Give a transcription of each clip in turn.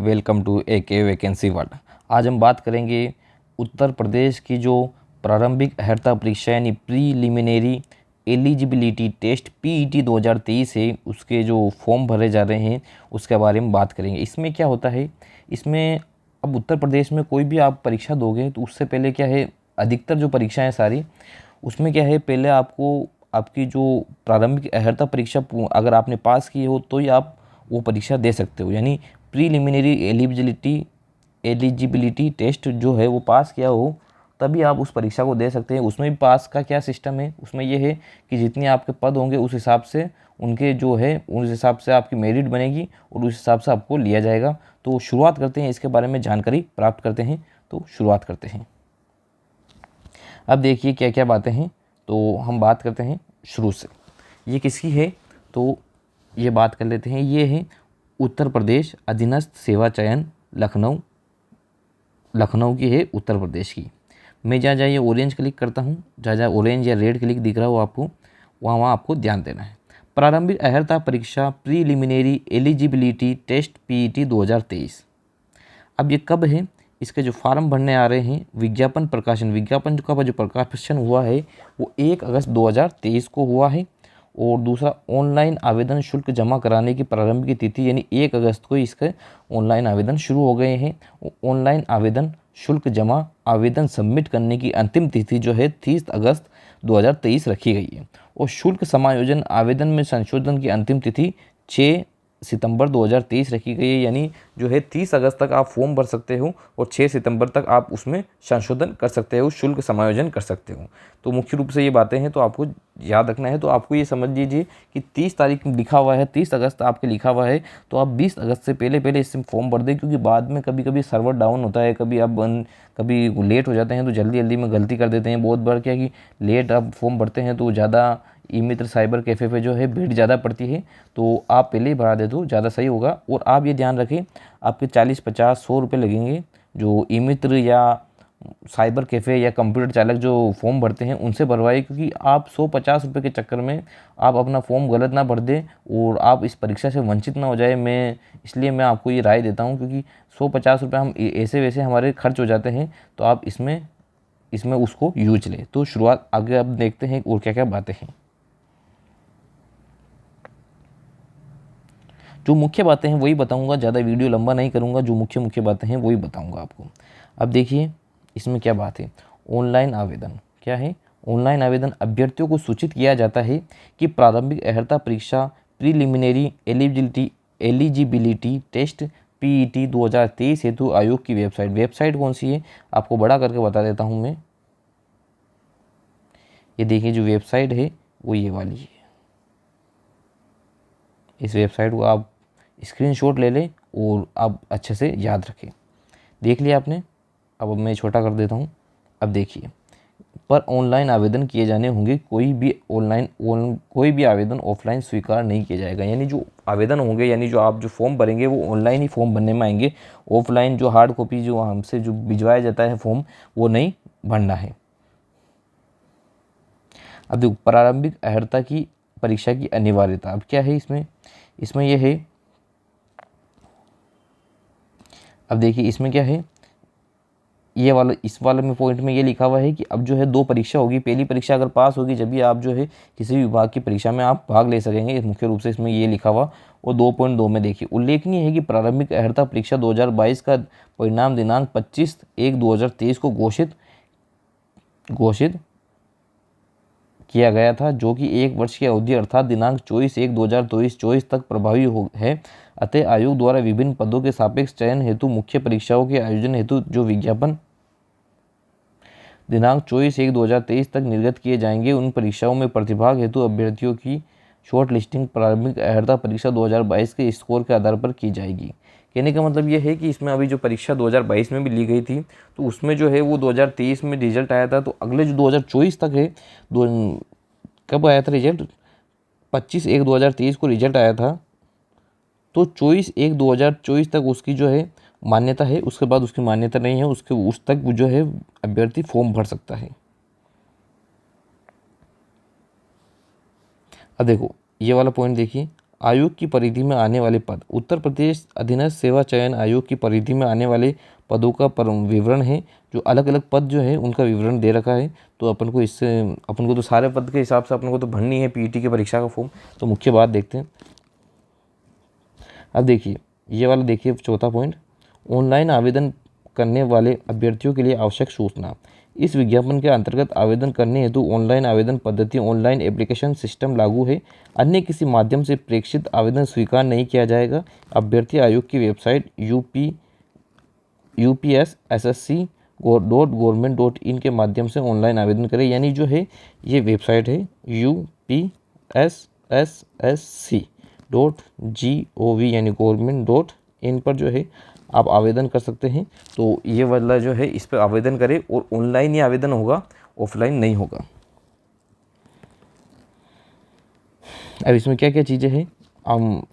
Welcome to AK vacancy world. आज हम बात करेंगे उत्तर प्रदेश की जो प्रारंभिक अर्हता परीक्षा यानी प्रीलिमिनरी एलिजिबिलिटी टेस्ट PET 2023 है, उसके जो फॉर्म भरे जा रहे हैं उसके बारे में बात करेंगे। इसमें क्या होता है, इसमें अब उत्तर प्रदेश में कोई भी आप परीक्षा दोगे तो उससे पहले क्या है, अधिकतर जो परीक्षाएं सारी उसमें क्या है, पहले आपको आपकी जो प्रारंभिक अर्हता परीक्षा अगर आपने पास की हो तो ही आप वो परीक्षा दे सकते हो। यानी प्रीलिमिनरी एलिजिबिलिटी टेस्ट जो है वो पास किया हो तभी आप उस परीक्षा को दे सकते हैं। उसमें भी पास का क्या सिस्टम है, उसमें ये है कि जितने आपके पद होंगे उस हिसाब से उनके जो है उस हिसाब से आपकी मेरिट बनेगी और उस हिसाब से आपको लिया जाएगा। तो शुरुआत करते हैं, इसके बारे में जानकारी प्राप्त करते हैं। तो शुरुआत करते हैं। अब देखिए क्या क्या बातें हैं, तो हम बात करते हैं शुरू से। ये किसकी है, तो ये बात कर लेते हैं। ये है उत्तर प्रदेश अधीनस्थ सेवा चयन लखनऊ की है, उत्तर प्रदेश की। मैं जहाँ जहाँ ये ऑरेंज क्लिक करता हूँ, जहाँ जहाँ ऑरेंज या रेड क्लिक दिख रहा हो आपको, वहाँ वहाँ आपको ध्यान देना है। प्रारंभिक अर्हता परीक्षा प्रीलिमिनरी एलिजिबिलिटी टेस्ट PET 2023। अब ये कब है, इसके जो फार्म भरने आ रहे हैं, विज्ञापन का जो प्रकाशन हुआ है वो 1 अगस्त 2023 को हुआ है। और दूसरा, ऑनलाइन आवेदन शुल्क जमा कराने की प्रारंभिक तिथि यानी 1 अगस्त को इसके ऑनलाइन आवेदन शुरू हो गए हैं। ऑनलाइन आवेदन शुल्क जमा आवेदन सबमिट करने की अंतिम तिथि जो है 30 अगस्त 2023 रखी गई है। और शुल्क समायोजन आवेदन में संशोधन की अंतिम तिथि 6 सितंबर 2023 रखी गई है। यानी जो है 30 अगस्त तक आप फॉर्म भर सकते हो और 6 सितंबर तक आप उसमें संशोधन कर सकते हो, शुल्क समायोजन कर सकते हो। तो मुख्य रूप से ये बातें हैं, तो आपको याद रखना है। तो आपको ये समझ लीजिए कि 30 तारीख लिखा हुआ है, 30 अगस्त आपके लिखा हुआ है, तो आप 20 अगस्त से पहले इसमें फॉर्म भर दें, क्योंकि बाद में कभी कभी सर्वर डाउन होता है, कभी लेट हो जाते हैं तो जल्दी में गलती कर देते हैं। बहुत बार क्या कि लेट आप फॉर्म भरते हैं तो ज़्यादा ई मित्र साइबर कैफ़े पे जो है भीड़ ज़्यादा पड़ती है, तो आप पहले ही भरा दे दो, ज़्यादा सही होगा। और आप ये ध्यान रखें, आपके 40, 50, 100 रुपये लगेंगे। जो ई मित्र या साइबर कैफ़े या कंप्यूटर चालक जो फॉर्म भरते हैं उनसे भरवाइए, क्योंकि आप 150 रुपये के चक्कर में आप अपना फॉर्म गलत ना भर दें और आप इस परीक्षा से वंचित ना हो जाए। इसलिए मैं आपको ये राय देता हूँ, क्योंकि 150 रुपये हम ऐसे वैसे हमारे खर्च हो जाते हैं, तो आप इसमें उसको यूज लें। तो शुरुआत आगे अब देखते हैं और क्या क्या बातें हैं। जो मुख्य बातें हैं वही बताऊंगा, ज़्यादा वीडियो लंबा नहीं करूंगा, जो मुख्य बातें हैं वही बताऊंगा आपको। अब देखिए इसमें क्या बात है। ऑनलाइन आवेदन क्या है, ऑनलाइन आवेदन अभ्यर्थियों को सूचित किया जाता है कि प्रारंभिक अर्हता परीक्षा प्रीलिमिनरी एलिजिबिलिटी टेस्ट PET 2023 हेतु आयोग की वेबसाइट कौन सी है, आपको बड़ा करके बता देता हूँ मैं। ये देखिए जो वेबसाइट है वो ये वाली है। इस वेबसाइट को आप स्क्रीनशॉट ले लें और आप अच्छे से याद रखें। देख लिया आपने। अब मैं छोटा कर देता हूँ। अब देखिए, पर ऑनलाइन आवेदन किए जाने होंगे, कोई भी आवेदन ऑफलाइन स्वीकार नहीं किया जाएगा। यानी जो आवेदन होंगे, यानी जो आप जो फॉर्म भरेंगे वो ऑनलाइन ही फॉर्म भरने में आएंगे। ऑफलाइन जो हार्ड कॉपी जो हमसे जो भिजवाया जाता है फॉर्म, वो नहीं भरना है। अब देखो, प्रारंभिक अर्हता की परीक्षा की अनिवार्यता अब क्या है इसमें यह है। अब देखिए इसमें क्या है, इस वाले में पॉइंट में ये लिखा हुआ है कि अब जो है 2 परीक्षा होगी। पहली परीक्षा अगर पास होगी जब भी आप जो है किसी भी विभाग की परीक्षा में आप भाग ले सकेंगे, मुख्य रूप से इसमें ये लिखा हुआ। और 2.2 में देखिए, उल्लेखनीय है कि प्रारंभिक अर्हता परीक्षा 2022 का परिणाम दिनांक 25/1/2023 को घोषित किया गया था, जो कि 1 वर्ष की अवधि अर्थात दिनांक 24/1/2024 तक प्रभावी है। अतः आयोग द्वारा विभिन्न पदों के सापेक्ष चयन हेतु मुख्य परीक्षाओं के आयोजन हेतु जो विज्ञापन दिनांक 24/1/2023 तक निर्गत किए जाएंगे, उन परीक्षाओं में प्रतिभाग हेतु अभ्यर्थियों की शॉर्ट लिस्टिंग प्रारंभिक अर्हता परीक्षा 2022 के स्कोर के आधार पर की जाएगी। कहने का मतलब ये है कि इसमें अभी जो परीक्षा 2022 में भी ली गई थी, तो उसमें जो है वो 2023 में रिजल्ट आया था, तो अगले जो 2024 तक है, कब आया था रिजल्ट, 25/1/2023 को रिजल्ट आया था। तो 24/1/2024 तक उसकी जो है मान्यता है, उसके बाद उसकी मान्यता नहीं है, उस तक जो है अभ्यर्थी फॉर्म भर सकता है। अब देखो ये वाला पॉइंट देखिए, आयोग की परिधि में आने वाले पद, उत्तर प्रदेश अधीनस्थ सेवा चयन आयोग की परिधि में आने वाले पदों का विवरण है। जो अलग अलग पद जो है उनका विवरण दे रखा है। तो अपन को तो सारे पद के हिसाब से अपन को तो भरनी है पीईटी की परीक्षा का फॉर्म। तो मुख्य बात देखते हैं। अब देखिए ये वाला, देखिए चौथा पॉइंट, ऑनलाइन आवेदन करने वाले अभ्यर्थियों के लिए आवश्यक सूचना। इस विज्ञापन के अंतर्गत आवेदन करने हेतु ऑनलाइन आवेदन पद्धति ऑनलाइन एप्लीकेशन सिस्टम लागू है। अन्य किसी माध्यम से प्रेषित आवेदन स्वीकार नहीं किया जाएगा। अभ्यर्थी आयोग की वेबसाइट upssc.government.in के माध्यम से ऑनलाइन आवेदन करें। यानी जो है ये वेबसाइट है upssc.gov यानी government.in पर जो है आप आवेदन कर सकते हैं। तो ये वाला जो है इस पर आवेदन करें और ऑनलाइन ही आवेदन होगा, ऑफलाइन नहीं होगा। अब इसमें क्या क्या चीज़ें हैं,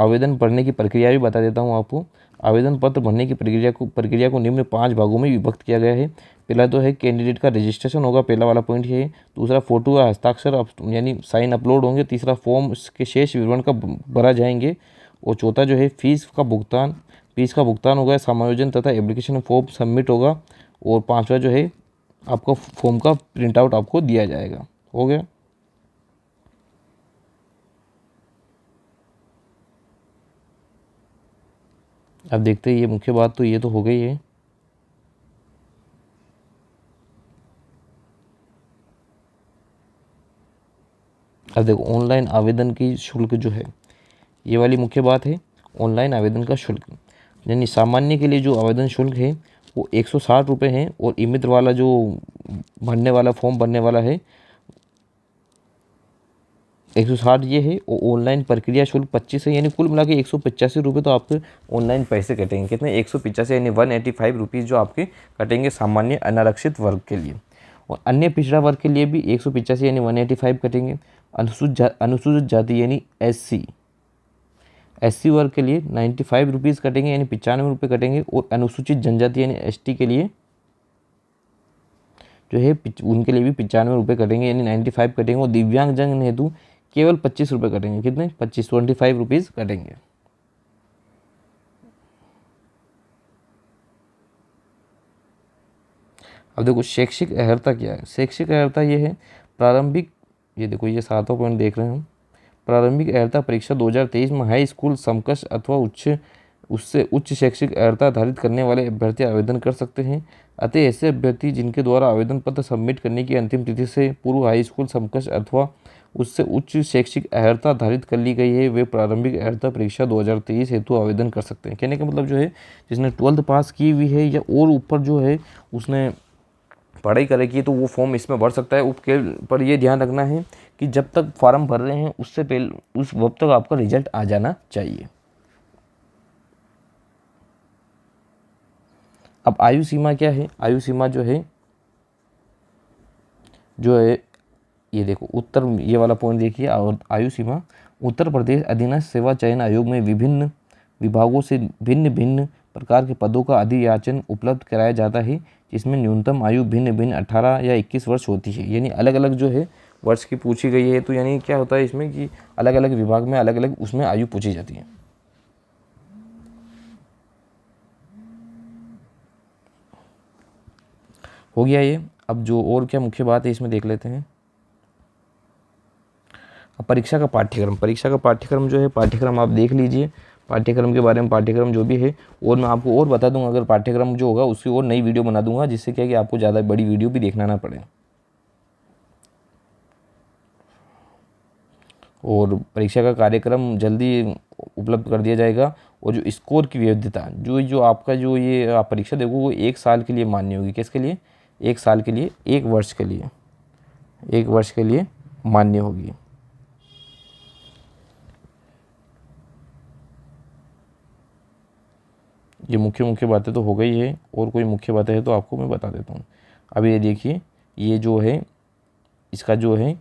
आवेदन भरने की प्रक्रिया भी बता देता हूँ आपको। आवेदन पत्र भरने की प्रक्रिया को निम्न 5 भागों में विभक्त किया गया है। पहला तो है कैंडिडेट का रजिस्ट्रेशन होगा, पहला वाला पॉइंट ये है। दूसरा फोटो या हस्ताक्षर यानी साइन अपलोड होंगे। तीसरा फॉर्म के शेष विवरण का भरा जाएंगे। और चौथा जो है फीस का भुगतान होगा, समायोजन तथा एप्लीकेशन फॉर्म सबमिट होगा। और पांचवा जो है आपका फॉर्म का प्रिंट आउट आपको दिया जाएगा। हो गया। अब देखते हैं, ये मुख्य बात तो ये तो हो गई है। अब देखो ऑनलाइन आवेदन की शुल्क जो है, ये वाली मुख्य बात है। ऑनलाइन आवेदन का शुल्क यानी सामान्य के लिए जो आवेदन शुल्क है वो 160 रुपये है। और ई-मित्र वाला जो फॉर्म भरने वाला है 160 ये है। और ऑनलाइन प्रक्रिया शुल्क 25 है। यानी कुल मिला के 185 रुपये तो आपके ऑनलाइन पैसे कटेंगे। कितने? 185 यानी 185 रुपीज़ जो आपके कटेंगे सामान्य अनारक्षित वर्ग के लिए। और अन्य पिछड़ा वर्ग के लिए भी 185 यानी 185 कटेंगे। अनुसूचित जाति यानी एससी वर्ग के लिए 95 रुपीज़ कटेंगे यानी 95 रुपये कटेंगे। और अनुसूचित जनजाति यानी एसटी के लिए जो है उनके लिए भी 95 रुपये कटेंगे यानी 95 कटेंगे। और दिव्यांग जन हेतु केवल 25 रुपये कटेंगे। कितने? 25 रुपीज़ कटेंगे। अब देखो शैक्षिक अर्हता क्या है। शैक्षिक अर्हता ये है प्रारंभिक, ये देखो ये 7वां पॉइंट देख रहे हैं हम। प्रारंभिक अर्हता परीक्षा 2023 में हाई स्कूल समकक्ष अथवा उससे उच्च शैक्षिक अर्हता धारित करने वाले अभ्यर्थी आवेदन कर सकते हैं। अतः ऐसे अभ्यर्थी जिनके द्वारा आवेदन पत्र सबमिट करने की अंतिम तिथि से पूर्व हाई स्कूल समकक्ष अथवा उससे उच्च शैक्षिक अर्हता धारित कर ली गई है, वे प्रारंभिक अर्हता परीक्षा 2023 हेतु आवेदन कर सकते हैं। कहने का मतलब जो है जिसने 12th पास की हुई है या और ऊपर जो है उसने पढ़ाई करेगी तो वो फॉर्म इसमें भर सकता है। उसके पर ये ध्यान रखना है कि जब तक फॉर्म भर रहे हैं उससे पहले उस वक्त तक आपका रिजल्ट आ जाना चाहिए। अब आयु सीमा क्या है? आयु सीमा जो है ये देखो ये वाला पॉइंट देखिए। और आयु सीमा उत्तर प्रदेश अधीनस्थ सेवा चयन आयोग में विभिन्न विभागों से भिन्न भिन्न प्रकार के पदों का अधियाचन उपलब्ध कराया जाता है, जिसमें न्यूनतम आयु भिन्न भिन्न 18 या 21 वर्ष होती है। यानी अलग अलग जो है वर्ष की पूछी गई है। तो यानी क्या होता है इसमें कि अलग अलग विभाग में अलग अलग उसमें आयु पूछी जाती है। हो गया ये। अब जो और क्या मुख्य बात है इसमें देख लेते हैं। अब परीक्षा का पाठ्यक्रम जो है, पाठ्यक्रम आप देख लीजिए। पाठ्यक्रम के बारे में पाठ्यक्रम जो भी है और मैं आपको और बता दूंगा। अगर पाठ्यक्रम जो होगा उसकी और नई वीडियो बना दूंगा, जिससे क्या कि आपको ज़्यादा बड़ी वीडियो भी देखना ना पड़े। और परीक्षा का कार्यक्रम जल्दी उपलब्ध कर दिया जाएगा। और जो स्कोर की वैधता जो आपका जो ये आप परीक्षा देखो वो 1 साल के लिए मान्य होगी। किसके लिए? 1 साल के लिए, 1 वर्ष के लिए, 1 वर्ष के लिए मान्य होगी। ये मुख्य बातें तो हो गई है। और कोई मुख्य बातें है तो आपको मैं बता देता हूँ। अब ये देखिए, ये जो है इसका जो है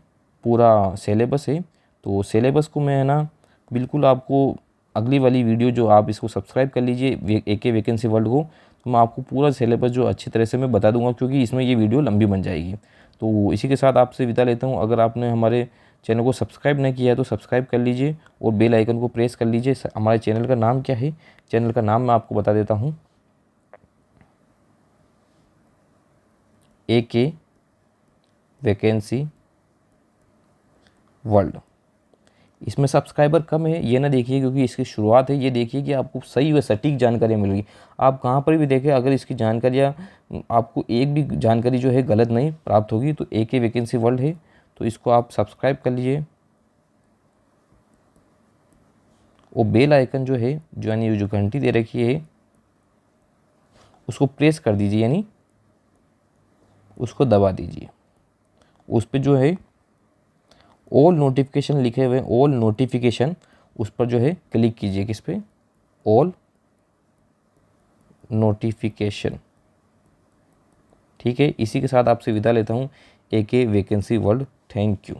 पूरा सिलेबस है। तो सिलेबस को मैं ना बिल्कुल आपको अगली वाली वीडियो जो आप इसको सब्सक्राइब कर लीजिए AK वैकेंसी वर्ल्ड को, तो मैं आपको पूरा सिलेबस जो अच्छी तरह से मैं बता दूंगा, क्योंकि इसमें ये वीडियो लंबी बन जाएगी। तो इसी के साथ आपसे विदा लेता हूँ। अगर आपने हमारे चैनल को सब्सक्राइब नहीं किया है तो सब्सक्राइब कर लीजिए और बेल आइकन को प्रेस कर लीजिए। हमारे चैनल का नाम क्या है? चैनल का नाम मैं आपको बता देता हूँ, AK वैकेंसी वर्ल्ड। इसमें सब्सक्राइबर कम है ये ना देखिए क्योंकि इसकी शुरुआत है, ये देखिए कि आपको सही व सटीक जानकारी मिलेगी। आप कहाँ पर भी देखें, अगर इसकी जानकारियाँ आपको एक भी जानकारी जो है गलत नहीं प्राप्त होगी तो AK वैकेंसी वर्ल्ड है, तो इसको आप सब्सक्राइब कर लीजिए और बेल आइकन जो है यानी जो घंटी दे रखी है उसको प्रेस कर दीजिए, यानी उसको दबा दीजिए। उस पर जो है ऑल नोटिफिकेशन लिखे हुए, ऑल नोटिफिकेशन, उस पर जो है क्लिक कीजिए। किस पे? All notification. ठीक है, इसी के साथ आपसे विदा लेता हूँ। AK vacancy world. Thank you.